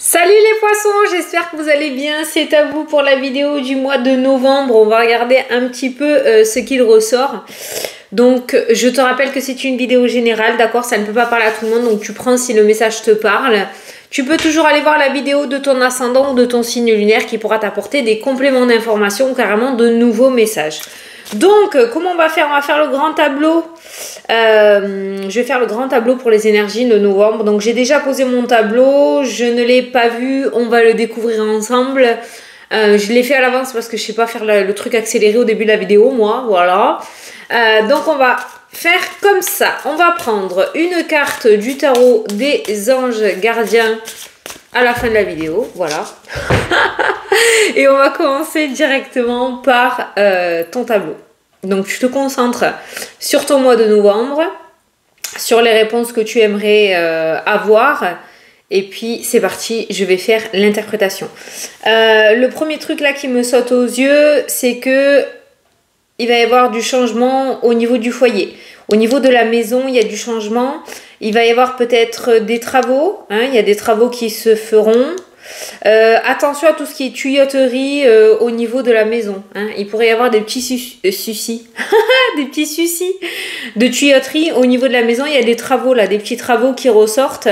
Salut les poissons, j'espère que vous allez bien, c'est à vous pour la vidéo du mois de novembre. On va regarder un petit peu ce qu'il ressort. Donc je te rappelle que c'est une vidéo générale, d'accord, ça ne peut pas parler à tout le monde, donc tu prends si le message te parle. Tu peux toujours aller voir la vidéo de ton ascendant ou de ton signe lunaire qui pourra t'apporter des compléments d'information ou carrément de nouveaux messages. Donc, comment on va faire? On va faire le grand tableau. Je vais faire le grand tableau pour les énergies de novembre. Donc, j'ai déjà posé mon tableau. Je ne l'ai pas vu. On va le découvrir ensemble. Je l'ai fait à l'avance parce que je ne sais pas faire le truc accéléré au début de la vidéo, moi. Voilà. Donc, on va faire comme ça. On va prendre une carte du tarot des anges gardiens à la fin de la vidéo. Voilà. Et on va commencer directement par ton tableau. Donc tu te concentres sur ton mois de novembre, sur les réponses que tu aimerais avoir. Et puis c'est parti, je vais faire l'interprétation. Le premier truc là qui me saute aux yeux, c'est que il va y avoir du changement au niveau du foyer. Au niveau de la maison, il y a du changement. Il va y avoir peut-être des travaux. Il y a des travaux qui se feront. Attention à tout ce qui est tuyauterie au niveau de la maison. Il pourrait y avoir des petits soucis. Des petits soucis de tuyauterie au niveau de la maison. Il y a des travaux là, des petits travaux qui ressortent.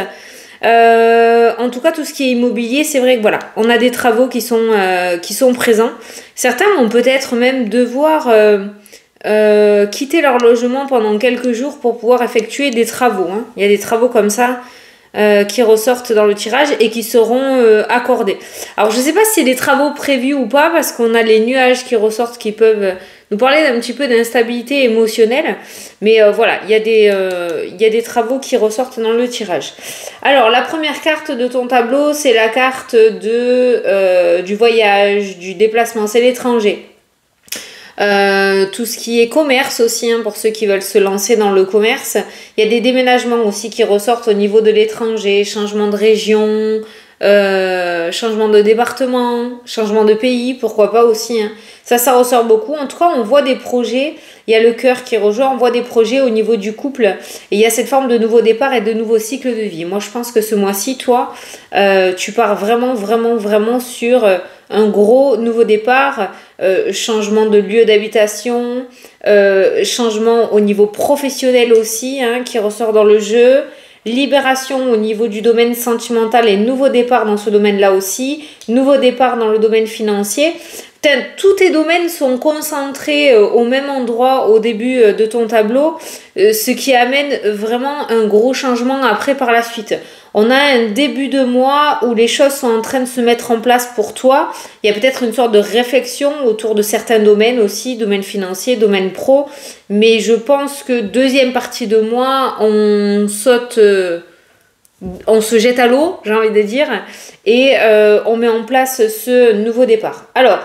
En tout cas, tout ce qui est immobilier, c'est vrai que voilà, on a des travaux qui sont présents. Certains vont peut-être même devoir quitter leur logement pendant quelques jours pour pouvoir effectuer des travaux. Il y a des travaux comme ça qui ressortent dans le tirage et qui seront accordés. Alors, je ne sais pas si c'est des travaux prévus ou pas parce qu'on a les nuages qui ressortent qui peuvent nous parler d'un petit peu d'instabilité émotionnelle. Mais voilà, il y a des travaux qui ressortent dans le tirage. Alors, la première carte de ton tableau, c'est la carte du voyage, du déplacement, c'est l'étranger. Tout ce qui est commerce aussi, pour ceux qui veulent se lancer dans le commerce. Il y a des déménagements aussi qui ressortent au niveau de l'étranger, changement de région, changement de département, changement de pays, pourquoi pas aussi. Ça ressort beaucoup. En tout cas, on voit des projets. Il y a le cœur qui rejoint. On voit des projets au niveau du couple. Et il y a cette forme de nouveau départ et de nouveau cycle de vie. Moi, je pense que ce mois-ci, toi, tu pars vraiment sur un gros nouveau départ. Changement de lieu d'habitation. Changement au niveau professionnel aussi, qui ressort dans le jeu. Libération au niveau du domaine sentimental et nouveau départ dans ce domaine-là aussi. Nouveau départ dans le domaine financier. Tous tes domaines sont concentrés au même endroit au début de ton tableau, ce qui amène vraiment un gros changement après par la suite. On a un début de mois où les choses sont en train de se mettre en place pour toi. Il y a peut-être une sorte de réflexion autour de certains domaines aussi, domaine financier, domaine pro. Mais je pense que deuxième partie de mois, on se jette à l'eau, j'ai envie de dire, et on met en place ce nouveau départ. Alors,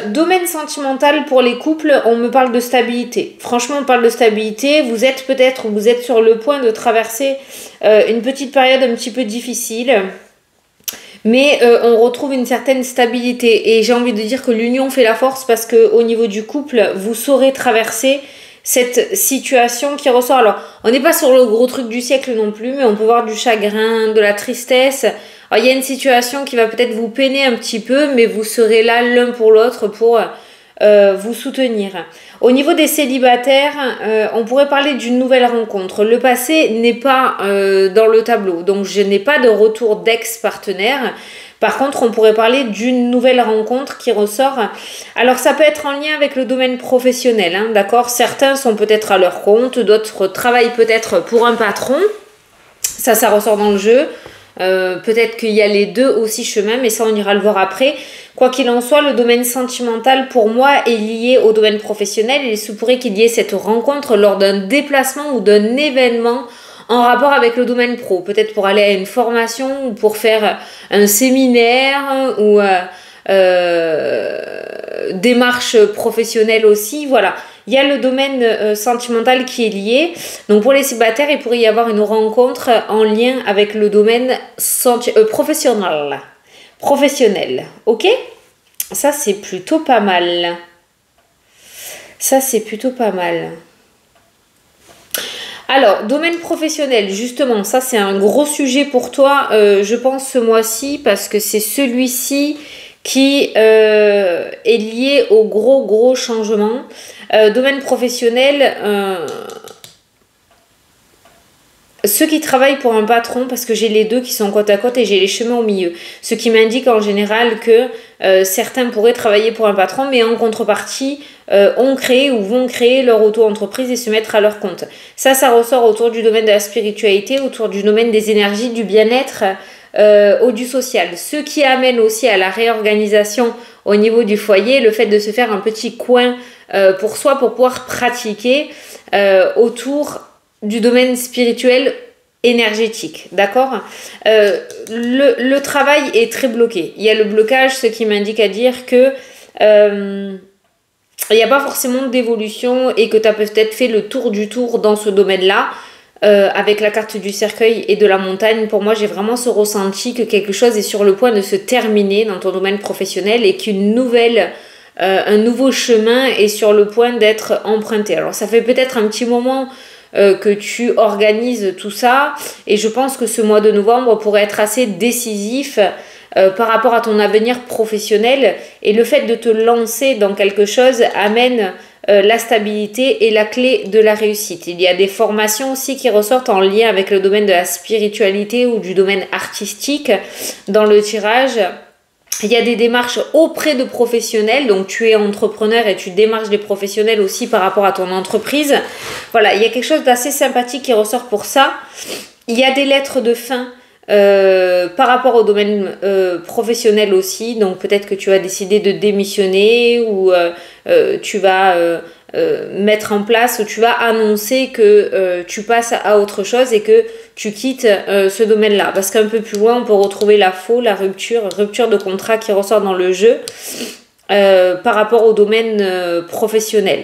domaine sentimental pour les couples, on me parle de stabilité. Franchement, on parle de stabilité. Vous êtes sur le point de traverser une petite période un petit peu difficile. Mais on retrouve une certaine stabilité. Et j'ai envie de dire que l'union fait la force parce qu'au niveau du couple, vous saurez traverser cette situation qui ressort. Alors, on n'est pas sur le gros truc du siècle non plus, mais on peut voir du chagrin, de la tristesse. Alors, il y a une situation qui va peut-être vous peiner un petit peu, mais vous serez là l'un pour l'autre pour vous soutenir. Au niveau des célibataires, on pourrait parler d'une nouvelle rencontre. Le passé n'est pas dans le tableau, donc je n'ai pas de retour d'ex-partenaire. Par contre, on pourrait parler d'une nouvelle rencontre qui ressort. Alors, ça peut être en lien avec le domaine professionnel, d'accord? Certains sont peut-être à leur compte, d'autres travaillent peut-être pour un patron. Ça ressort dans le jeu. Peut-être qu'il y a les deux aussi chemins, mais ça, on ira le voir après. Quoi qu'il en soit, le domaine sentimental, pour moi, est lié au domaine professionnel. Il se pourrait qu'il y ait cette rencontre lors d'un déplacement ou d'un événement en rapport avec le domaine pro, peut-être pour aller à une formation ou pour faire un séminaire ou démarche professionnelle aussi, voilà. Il y a le domaine sentimental qui est lié. Donc pour les célibataires, il pourrait y avoir une rencontre en lien avec le domaine professionnel. Professionnel, ok? Ça c'est plutôt pas mal. Alors, domaine professionnel, justement, ça c'est un gros sujet pour toi, je pense, ce mois-ci, parce que c'est celui-ci qui est lié au gros changement. Domaine professionnel, ceux qui travaillent pour un patron, parce que j'ai les deux qui sont côte à côte et j'ai les chemins au milieu, ce qui m'indique en général que certains pourraient travailler pour un patron, mais en contrepartie ont créé ou vont créer leur auto-entreprise et se mettre à leur compte. Ça ressort autour du domaine de la spiritualité, autour du domaine des énergies, du bien-être ou du social. Ce qui amène aussi à la réorganisation au niveau du foyer, le fait de se faire un petit coin pour soi, pour pouvoir pratiquer autour du domaine spirituel énergétique, d'accord. Le travail est très bloqué. Il y a le blocage, ce qui m'indique à dire que il n'y a pas forcément d'évolution et que tu as peut-être fait le tour du tour dans ce domaine-là. Avec la carte du cercueil et de la montagne, pour moi j'ai vraiment ce ressenti que quelque chose est sur le point de se terminer dans ton domaine professionnel et un nouveau chemin est sur le point d'être emprunté. Alors ça fait peut-être un petit moment que tu organises tout ça et je pense que ce mois de novembre pourrait être assez décisif par rapport à ton avenir professionnel, et le fait de te lancer dans quelque chose amène la stabilité et la clé de la réussite. Il y a des formations aussi qui ressortent en lien avec le domaine de la spiritualité ou du domaine artistique dans le tirage. Il y a des démarches auprès de professionnels, donc tu es entrepreneur et tu démarches des professionnels aussi par rapport à ton entreprise. Voilà, il y a quelque chose d'assez sympathique qui ressort pour ça. Il y a des lettres de fin par rapport au domaine professionnel aussi, donc peut-être que tu vas décider de démissionner ou tu vas mettre en place ou tu vas annoncer que tu passes à autre chose et que tu quittes ce domaine-là. Parce qu'un peu plus loin, on peut retrouver la rupture de contrat qui ressort dans le jeu par rapport au domaine professionnel.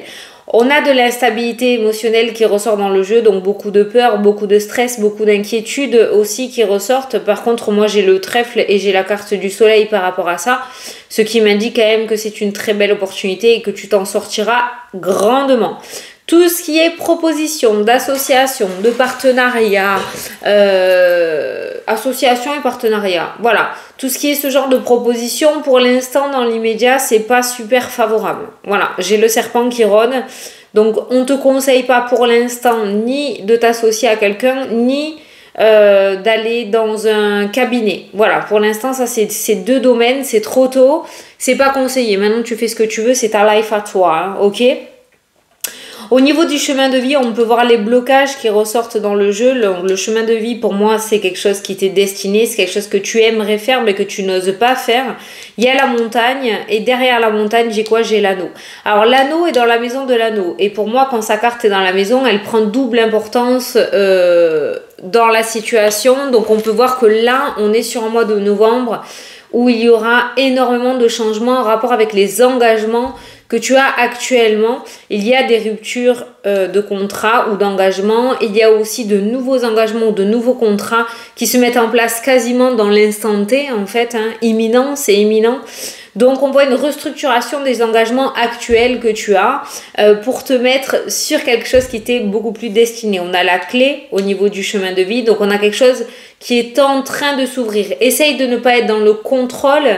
On a de l'instabilité émotionnelle qui ressort dans le jeu, donc beaucoup de peur, beaucoup de stress, beaucoup d'inquiétude aussi qui ressortent. Par contre, moi j'ai le trèfle et j'ai la carte du soleil par rapport à ça, ce qui m'indique quand même que c'est une très belle opportunité et que tu t'en sortiras grandement. Tout ce qui est proposition d'association, de partenariat, association et partenariat, voilà. Tout ce qui est ce genre de proposition, pour l'instant, dans l'immédiat, c'est pas super favorable. Voilà, j'ai le serpent qui rôde. Donc, on te conseille pas pour l'instant ni de t'associer à quelqu'un, ni d'aller dans un cabinet. Voilà, pour l'instant, ça, c'est deux domaines, c'est trop tôt. C'est pas conseillé. Maintenant, tu fais ce que tu veux, c'est ta life à toi, hein, ok ? Au niveau du chemin de vie, on peut voir les blocages qui ressortent dans le jeu. Le chemin de vie, pour moi, c'est quelque chose qui t'est destiné, c'est quelque chose que tu aimerais faire mais que tu n'oses pas faire. Il y a la montagne et derrière la montagne, j'ai quoi? J'ai l'anneau. Alors l'anneau est dans la maison de l'anneau et pour moi, quand sa carte est dans la maison, elle prend double importance dans la situation. Donc on peut voir que là, on est sur un mois de novembre où il y aura énormément de changements en rapport avec les engagements que tu as actuellement. Il y a des ruptures de contrat ou d'engagement. Il y a aussi de nouveaux engagements ou de nouveaux contrats qui se mettent en place quasiment dans l'instant T, en fait, hein. Imminent, c'est imminent. Donc on voit une restructuration des engagements actuels que tu as pour te mettre sur quelque chose qui t'est beaucoup plus destiné. On a la clé au niveau du chemin de vie, donc on a quelque chose qui est en train de s'ouvrir. Essaye de ne pas être dans le contrôle,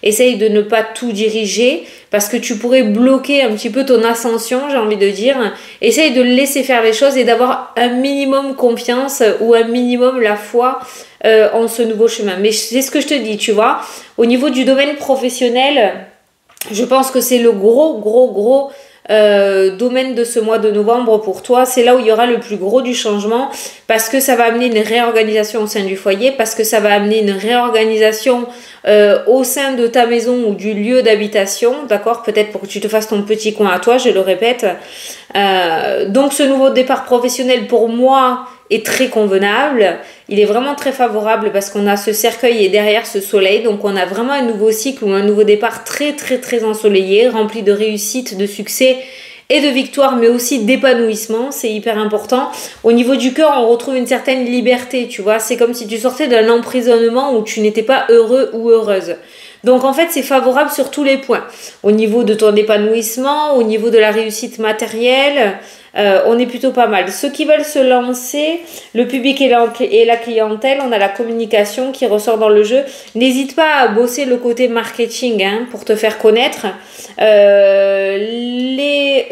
essaye de ne pas tout diriger parce que tu pourrais bloquer un petit peu ton ascension, j'ai envie de dire. Essaye de laisser faire les choses et d'avoir un minimum confiance ou un minimum la foi en ce nouveau chemin. Mais c'est ce que je te dis, tu vois. Au niveau du domaine professionnel, je pense que c'est le gros domaine de ce mois de novembre pour toi. C'est là où il y aura le plus gros du changement parce que ça va amener une réorganisation au sein du foyer, parce que ça va amener une réorganisation au sein de ta maison ou du lieu d'habitation, d'accord, peut-être pour que tu te fasses ton petit coin à toi, je le répète. Donc ce nouveau départ professionnel pour moi est très convenable, il est vraiment très favorable parce qu'on a ce cercueil et derrière ce soleil, donc on a vraiment un nouveau cycle ou un nouveau départ très ensoleillé, rempli de réussite, de succès et de victoire, mais aussi d'épanouissement, c'est hyper important. Au niveau du cœur, on retrouve une certaine liberté, tu vois, c'est comme si tu sortais d'un emprisonnement où tu n'étais pas heureux ou heureuse. Donc en fait, c'est favorable sur tous les points. Au niveau de ton épanouissement, au niveau de la réussite matérielle, on est plutôt pas mal. Ceux qui veulent se lancer, le public et la clientèle, on a la communication qui ressort dans le jeu. N'hésite pas à bosser le côté marketing hein, pour te faire connaître.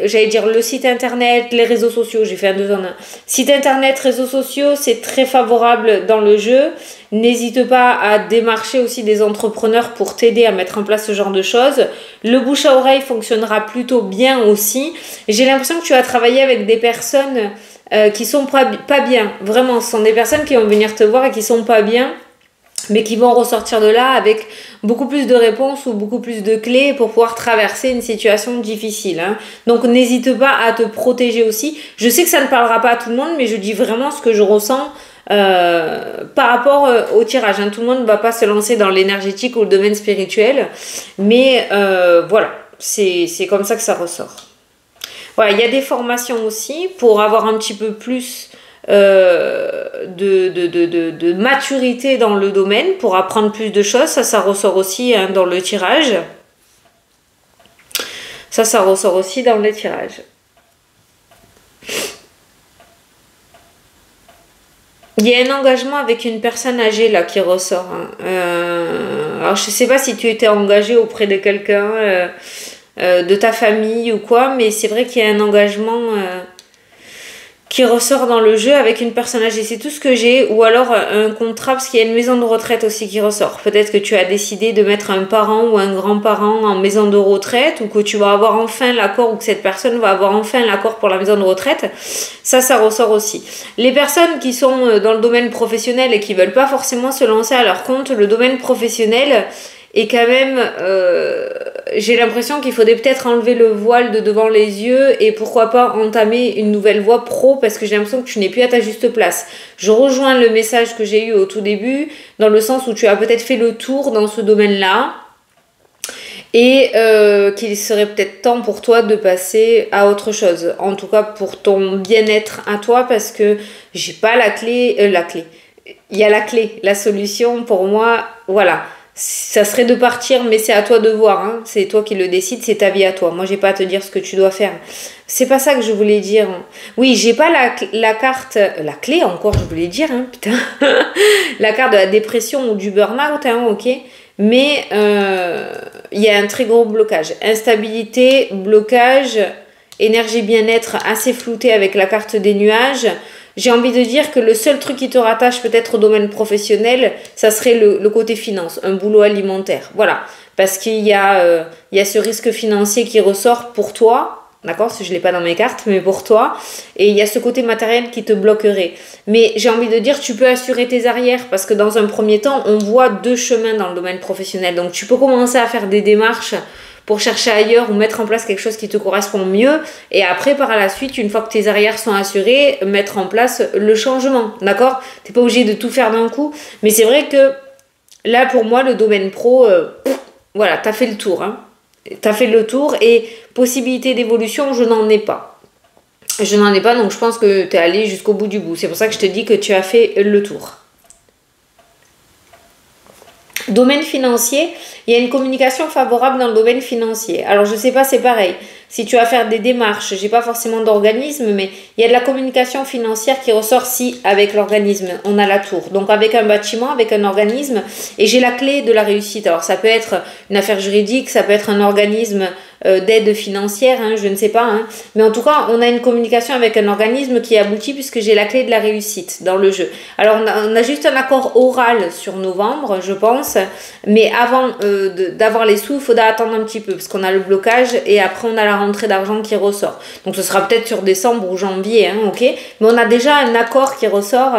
J'allais dire le site internet, les réseaux sociaux, j'ai fait un 2 en 1. Site internet, réseaux sociaux, c'est très favorable dans le jeu. N'hésite pas à démarcher aussi des entrepreneurs pour t'aider à mettre en place ce genre de choses. Le bouche à oreille fonctionnera plutôt bien aussi. J'ai l'impression que tu as travaillé avec des personnes qui sont pas bien. Vraiment, ce sont des personnes qui vont venir te voir et qui sont pas bien, mais qui vont ressortir de là avec beaucoup plus de réponses ou beaucoup plus de clés pour pouvoir traverser une situation difficile. Hein. Donc n'hésite pas à te protéger aussi. Je sais que ça ne parlera pas à tout le monde, mais je dis vraiment ce que je ressens par rapport au tirage. Hein. Tout le monde ne va pas se lancer dans l'énergétique ou le domaine spirituel, mais voilà, c'est comme ça que ça ressort. Voilà, il y a des formations aussi pour avoir un petit peu plus de maturité dans le domaine, pour apprendre plus de choses. Ça ressort aussi hein, dans le tirage. Ça ressort aussi dans le tirage. Il y a un engagement avec une personne âgée là qui ressort. Hein. Alors je sais pas si tu étais engagé auprès de quelqu'un de ta famille ou quoi, mais c'est vrai qu'il y a un engagement qui ressort dans le jeu avec une personne âgée. C'est tout ce que j'ai. Ou alors un contrat, parce qu'il y a une maison de retraite aussi qui ressort. Peut-être que tu as décidé de mettre un parent ou un grand-parent en maison de retraite, ou que tu vas avoir enfin l'accord, ou que cette personne va avoir enfin l'accord pour la maison de retraite. Ça ressort aussi. Les personnes qui sont dans le domaine professionnel et qui veulent pas forcément se lancer à leur compte, le domaine professionnel est quand même... j'ai l'impression qu'il faudrait peut-être enlever le voile de devant les yeux et pourquoi pas entamer une nouvelle voie pro, parce que j'ai l'impression que tu n'es plus à ta juste place. Je rejoins le message que j'ai eu au tout début, dans le sens où tu as peut-être fait le tour dans ce domaine-là et qu'il serait peut-être temps pour toi de passer à autre chose. En tout cas pour ton bien-être à toi, parce que j'ai pas la clé. Il y a la clé, la solution pour moi, voilà. Ça serait de partir, mais c'est à toi de voir. Hein. C'est toi qui le décides, c'est ta vie à toi. Moi, j'ai pas à te dire ce que tu dois faire. C'est pas ça que je voulais dire. Oui, j'ai pas la carte, la clé encore, je voulais dire, hein, putain. La carte de la dépression ou du burn-out, hein, ok. Mais il y a un très gros blocage. Instabilité, blocage, énergie bien-être assez floutée avec la carte des nuages. J'ai envie de dire que le seul truc qui te rattache peut-être au domaine professionnel, ça serait le côté finance, un boulot alimentaire. Voilà, parce qu'il y a ce risque financier qui ressort pour toi, d'accord, je ne l'ai pas dans mes cartes, mais pour toi. Et il y a ce côté matériel qui te bloquerait. Mais j'ai envie de dire, tu peux assurer tes arrières, parce que dans un premier temps, on voit 2 chemins dans le domaine professionnel. Donc tu peux commencer à faire des démarches pour chercher ailleurs ou mettre en place quelque chose qui te correspond mieux. Et après, par la suite, une fois que tes arrières sont assurées, mettre en place le changement. D'accord ? Tu n'es pas obligé de tout faire d'un coup. Mais c'est vrai que là, pour moi, le domaine pro, voilà, tu as fait le tour. Hein. Tu as fait le tour et possibilité d'évolution, je n'en ai pas. Je n'en ai pas, donc je pense que tu es allé jusqu'au bout du bout. C'est pour ça que je te dis que tu as fait le tour. Domaine financier, il y a une communication favorable dans le domaine financier. Alors je sais pas, c'est pareil. Si tu vas faire des démarches, j'ai pas forcément d'organisme, mais il y a de la communication financière qui ressort si avec l'organisme, on a la tour. Donc avec un bâtiment, avec un organisme, et j'ai la clé de la réussite. Alors ça peut être une affaire juridique, ça peut être un organisme d'aide financière, hein, je ne sais pas. Hein. Mais en tout cas, on a une communication avec un organisme qui aboutit puisque j'ai la clé de la réussite dans le jeu. Alors on a juste un accord oral sur novembre, je pense, mais avant d'avoir les sous, il faudra attendre un petit peu parce qu'on a le blocage et après on a la rentrée d'argent qui ressort. Donc ce sera peut-être sur décembre ou janvier, hein, ok. Mais on a déjà un accord qui ressort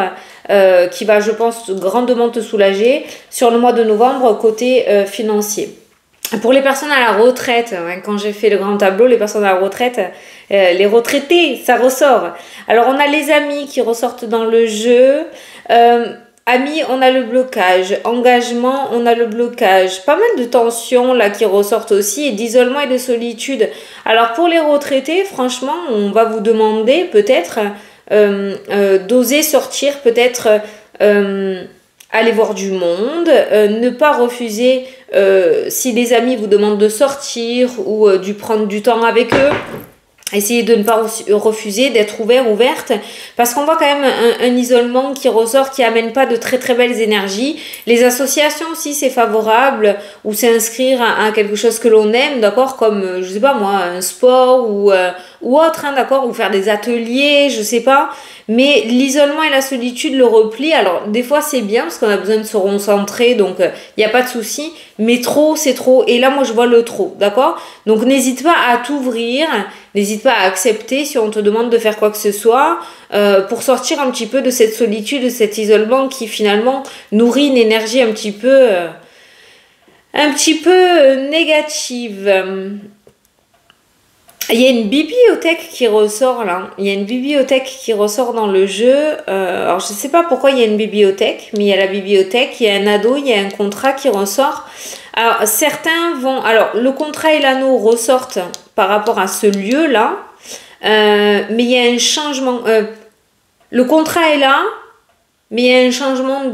qui va, je pense, grandement te soulager sur le mois de novembre côté financier. Pour les personnes à la retraite, hein, quand j'ai fait le grand tableau, les personnes à la retraite, les retraités, ça ressort. Alors on a les amis qui ressortent dans le jeu. Amis, on a le blocage. Engagement, on a le blocage. Pas mal de tensions là qui ressortent aussi et d'isolement et de solitude. Alors pour les retraités, franchement, on va vous demander peut-être d'oser sortir, peut-être aller voir du monde, ne pas refuser si des amis vous demandent de sortir ou de prendre du temps avec eux. Essayez de ne pas refuser, d'être ouvert, ouverte, parce qu'on voit quand même un isolement qui ressort, qui amène pas de très très belles énergies. Les associations aussi, c'est favorable, ou s'inscrire à quelque chose que l'on aime, d'accord, comme, je sais pas moi, un sport ou autre, hein, d'accord, ou faire des ateliers, je sais pas. Mais l'isolement et la solitude, le repli, alors des fois c'est bien parce qu'on a besoin de se recentrer, donc il n'y a pas de souci, mais trop c'est trop, et là moi je vois le trop, d'accord? Donc n'hésite pas à t'ouvrir, n'hésite pas à accepter si on te demande de faire quoi que ce soit, pour sortir un petit peu de cette solitude, de cet isolement qui finalement nourrit une énergie un petit peu négative. Il y a une bibliothèque qui ressort là. Il y a une bibliothèque qui ressort dans le jeu. Alors je sais pas pourquoi il y a une bibliothèque, mais il y a la bibliothèque, il y a un ado, il y a un contrat qui ressort. Alors certains vont... Alors le contrat et l'anneau ressortent par rapport à ce lieu là. Mais il y a un changement. Le contrat est là, mais il y a un changement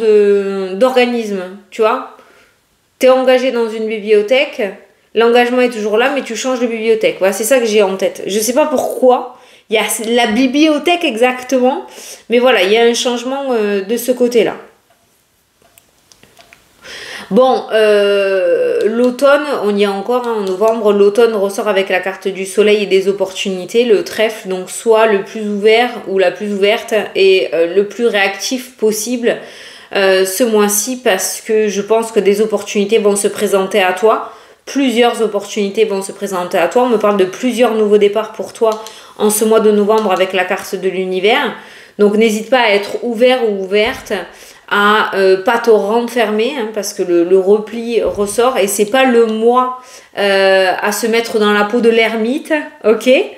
d'organisme. Tu vois, tu es engagé dans une bibliothèque. L'engagement est toujours là, mais tu changes de bibliothèque. Voilà, c'est ça que j'ai en tête. Je ne sais pas pourquoi. Il y a la bibliothèque exactement. Mais voilà, il y a un changement de ce côté-là. Bon, l'automne, on y est encore, hein, en novembre. L'automne ressort avec la carte du soleil et des opportunités. Le trèfle, donc soit le plus ouvert ou la plus ouverte et le plus réactif possible ce mois-ci, parce que je pense que des opportunités vont se présenter à toi. Plusieurs opportunités vont se présenter à toi. On me parle de plusieurs nouveaux départs pour toi en ce mois de novembre avec la carte de l'univers. Donc n'hésite pas à être ouvert ou ouverte, à pas te renfermer, hein, parce que le repli ressort et c'est pas le mois à se mettre dans la peau de l'ermite, ok? Et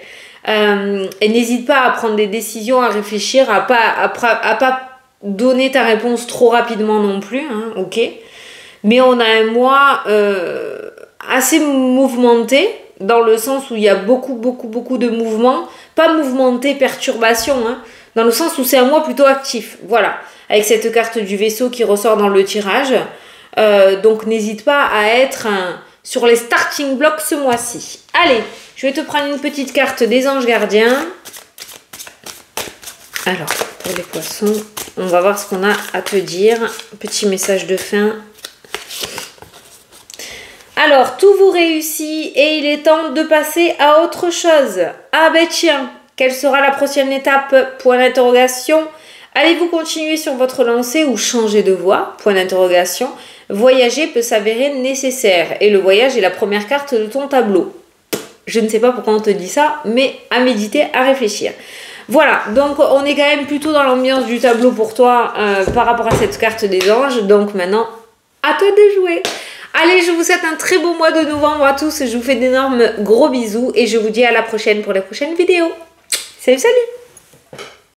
n'hésite pas à prendre des décisions, à réfléchir, à pas donner ta réponse trop rapidement non plus, hein, ok? Mais on a un mois assez mouvementé, dans le sens où il y a beaucoup de mouvements, pas mouvementé, perturbation, hein, dans le sens où c'est un mois plutôt actif, voilà, avec cette carte du vaisseau qui ressort dans le tirage. Donc n'hésite pas à être sur les starting blocks ce mois-ci. Allez, je vais te prendre une petite carte des anges gardiens. Alors, pour les poissons, on va voir ce qu'on a à te dire. Petit message de fin. Alors, tout vous réussit et il est temps de passer à autre chose. Ah ben tiens, quelle sera la prochaine étape? Point d'interrogation. Allez-vous continuer sur votre lancée ou changer de voie? Point d'interrogation. Voyager peut s'avérer nécessaire. Et le voyage est la première carte de ton tableau. Je ne sais pas pourquoi on te dit ça, mais à méditer, à réfléchir. Voilà, donc on est quand même plutôt dans l'ambiance du tableau pour toi par rapport à cette carte des anges. Donc maintenant, à toi de jouer. Allez, je vous souhaite un très beau mois de novembre à tous. Je vous fais d'énormes gros bisous et je vous dis à la prochaine pour les prochaines vidéos. Salut, salut!